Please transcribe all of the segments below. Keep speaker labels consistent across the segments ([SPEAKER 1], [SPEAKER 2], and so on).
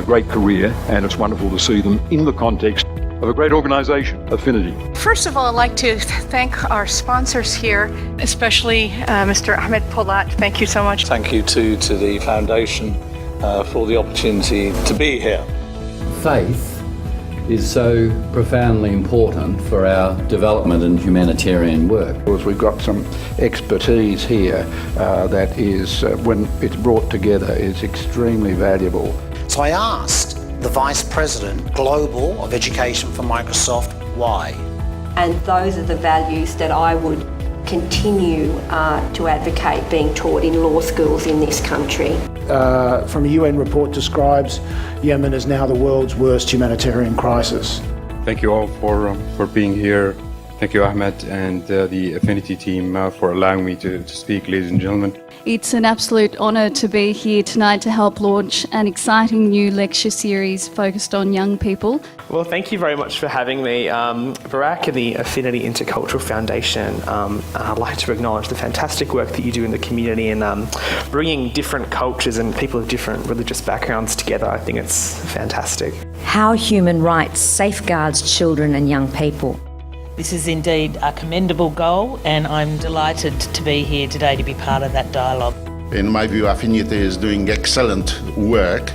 [SPEAKER 1] great career, and it's wonderful to see them in the context of a great organisation, Affinity.
[SPEAKER 2] First of all, I'd like to thank our sponsors here, especially Mr. Ahmed Polat. Thank you so much.
[SPEAKER 3] Thank you to the Foundation for the opportunity to be here.
[SPEAKER 4] Faith is so profoundly important for our development and humanitarian work.
[SPEAKER 5] We've got some expertise here that is, when it's brought together, is extremely valuable.
[SPEAKER 6] So I asked the Vice President Global of Education for Microsoft why.
[SPEAKER 7] And those are the values that I would continue to advocate being taught in law schools in this country.
[SPEAKER 8] From a UN report describes Yemen as now the world's worst humanitarian crisis.
[SPEAKER 9] Thank you all for being here. Thank you, Ahmed, and the Affinity team for allowing me to speak, ladies and gentlemen.
[SPEAKER 10] It's an absolute honour to be here tonight to help launch an exciting new lecture series focused on young people.
[SPEAKER 11] Well, thank you very much for having me. Barak and the Affinity Intercultural Foundation, I'd like to acknowledge the fantastic work that you do in the community and bringing different cultures and people of different religious backgrounds together. I think it's fantastic.
[SPEAKER 12] How human rights safeguards children and young people.
[SPEAKER 13] This is indeed a commendable goal, and I'm delighted to be here today to be part of that dialogue.
[SPEAKER 14] In my view, Affinity is doing excellent work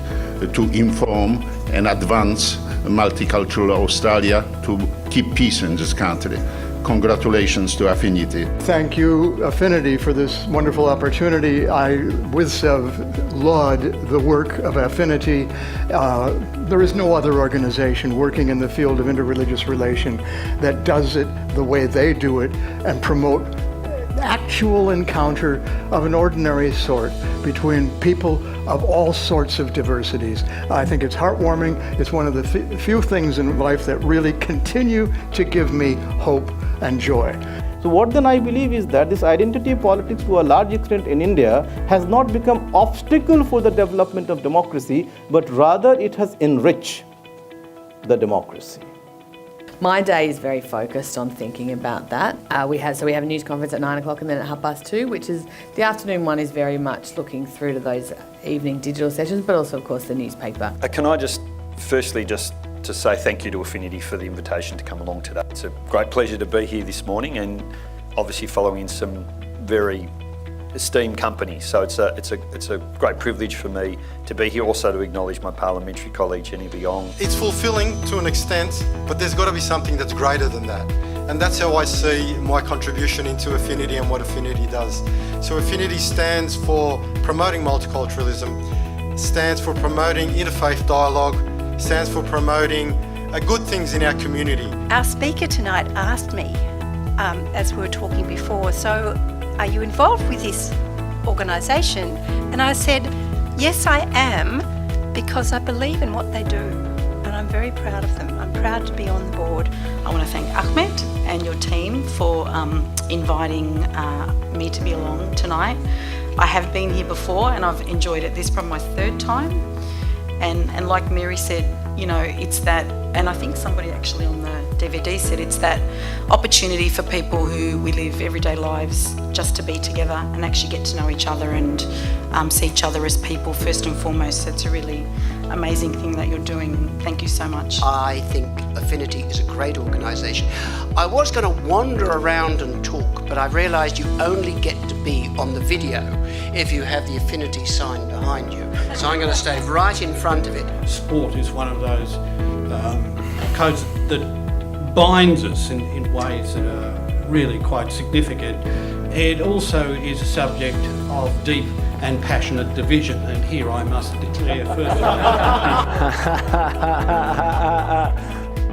[SPEAKER 14] to inform and advance multicultural Australia to keep peace in this country. Congratulations to Affinity.
[SPEAKER 15] Thank you, Affinity, for this wonderful opportunity. I, with Sev, laud the work of Affinity. There is no other organization working in the field of interreligious relation that does it the way they do it and promote actual encounter of an ordinary sort between people of all sorts of diversities. I think it's heartwarming. It's one of the few things in life that really continue to give me hope and joy.
[SPEAKER 16] So what then I believe is that this identity politics to a large extent in India has not become obstacle for the development of democracy, but rather it has enriched the democracy.
[SPEAKER 17] My day is very focused on thinking about that. We have a news conference at 9 o'clock and then at 2:30, which is, the afternoon one is very much looking through to those evening digital sessions, but also of course the newspaper.
[SPEAKER 18] Can I firstly to say thank you to Affinity for the invitation to come along today. It's a great pleasure to be here this morning and obviously following some very esteemed company. So it's a great privilege for me to be here, also to acknowledge my parliamentary colleague Jenny Leong.
[SPEAKER 19] It's fulfilling to an extent, but there's got to be something that's greater than that. And that's how I see my contribution into Affinity and what Affinity does. So Affinity stands for promoting multiculturalism, stands for promoting interfaith dialogue, stands for promoting good things in our community.
[SPEAKER 2] Our speaker tonight asked me, as we were talking before, so are you involved with this organisation? And I said, yes, I am, because I believe in what they do. And I'm very proud of them. I'm proud to be on the board.
[SPEAKER 20] I want to thank Ahmed and your team for inviting me to be along tonight. I have been here before and I've enjoyed it. This is probably my third time. And like Mary said, you know, it's that, and I think somebody actually on the DVD said, it's that opportunity for people who we live everyday lives just to be together and actually get to know each other and see each other as people first and foremost. So it's a really amazing thing that you're doing. Thank you so much.
[SPEAKER 6] I think Affinity is a great organisation. I was going to wander around and talk, but I realised you only get to be on the video if you have the Affinity sign behind you. So I'm going to stay right in front of it.
[SPEAKER 3] Sport is one of those codes that binds us in ways that are really quite significant. It also is a subject of deep and passionate division, and here I must declare first.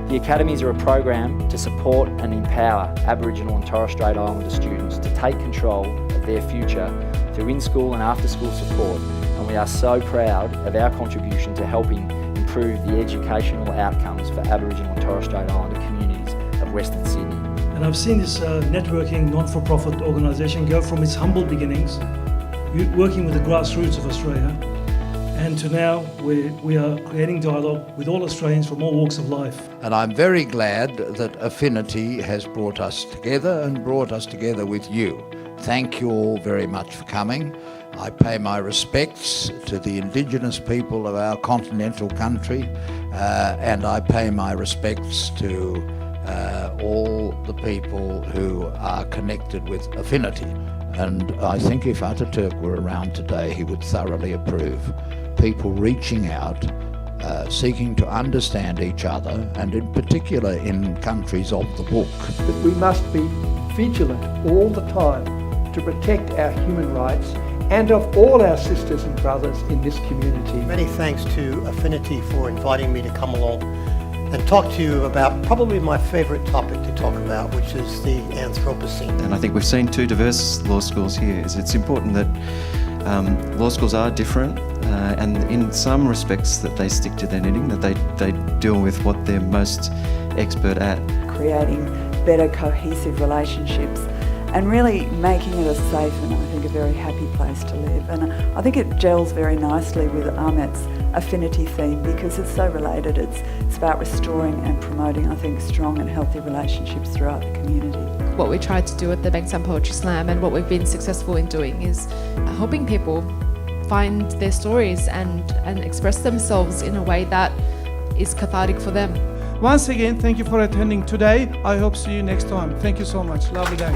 [SPEAKER 5] The academies are a program to support and empower Aboriginal and Torres Strait Islander students to take control of their future through in-school and after-school support, and we are so proud of our contribution to helping improve the educational outcomes for Aboriginal and Torres Strait Islander communities of Western Sydney.
[SPEAKER 9] And I've seen this networking non-for-profit organisation go from its humble beginnings, working with the grassroots of Australia, and to now we are creating dialogue with all Australians from all walks of life.
[SPEAKER 14] And I'm very glad that Affinity has brought us together and brought us together with you. Thank you all very much for coming.
[SPEAKER 21] I pay my respects to the Indigenous people of our continental country, and I pay my respects to all the people who are connected with Affinity. And I think if Ataturk were around today, he would thoroughly approve. People reaching out, seeking to understand each other, and in particular in countries of the book.
[SPEAKER 22] That we must be vigilant all the time to protect our human rights and of all our sisters and brothers in this community.
[SPEAKER 23] Many thanks to Affinity for inviting me to come along and talk to you about probably my favourite topic to talk about, which is the Anthropocene.
[SPEAKER 24] And I think we've seen two diverse law schools here. It's important that law schools are different and in some respects that they stick to their knitting, that they deal with what they're most expert at.
[SPEAKER 25] Creating better cohesive relationships and really making it a safe and I think a very happy place to live. And I think it gels very nicely with Ahmet's affinity theme because it's so related. It's about restoring and promoting, I think, strong and healthy relationships throughout the community.
[SPEAKER 26] What we tried to do at the Bankstown Poetry Slam and what we've been successful in doing is helping people find their stories and express themselves in a way that is cathartic for them.
[SPEAKER 27] Once again, thank you for attending today. I hope to see you next time. Thank you so much. Lovely day.